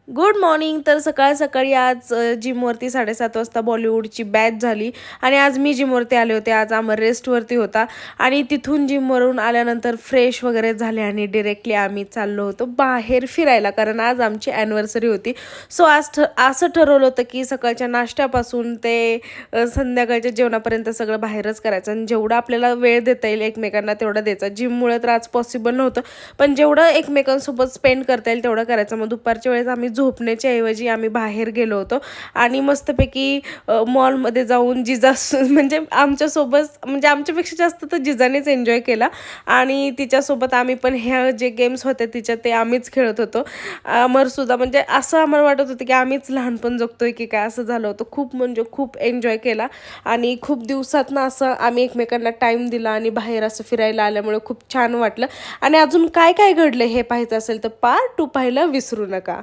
Good morning. तर सकाळ सकाळी आज जिमवरती 7:30 वाजता बॉलिवूडची बॅच झाली आणि आज मी जिमवरती आले होते. आज अमर रेस्टवरती होता आणि तिथून जिमवरून आल्यानंतर फ्रेश वगैरे झाले आणि डिरेक्टली आम्ही चाललो होतो बाहेर फिरायला, कारण आज आमची ॲनिव्हर्सरी होती. सो आज असं ठरवलं होतं की सकाळच्या नाश्त्यापासून ते संध्याकाळच्या जेवणापर्यंत सगळं बाहेरच करायचं आणि जेवढं आपल्याला वेळ देता येईल एकमेकांना तेवढा द्यायचा. जिममुळे तर आज पॉसिबल नव्हतं, पण जेवढं एकमेकांसोबत स्पेंड करता येईल तेवढं करायचं. मग दुपारच्या वेळेस आम्ही झोपण्याच्या ऐवजी आम्ही बाहेर गेलो होतो आणि मस्तपैकी मॉलमध्ये जाऊन जिजास म्हणजे आमच्यासोबत, म्हणजे आमच्यापेक्षा जास्त तर जिजानेच एन्जॉय केला आणि तिच्यासोबत आम्ही पण ह्या जे गेम्स होते तिच्या ते आम्हीच खेळत होतो. अमरसुद्धा, म्हणजे असं आम्हाला वाटत होतं की आम्हीच लहानपण जगतोय की काय, असं झालं होतं. खूप म्हणजे खूप एन्जॉय केला आणि खूप दिवसातनं असं आम्ही एकमेकांना टाईम दिला आणि बाहेर असं फिरायला आल्यामुळे खूप छान वाटलं. आणि अजून काय काय घडलं हे पाहायचं असेल तर पार्ट 2 पाहायला विसरू नका.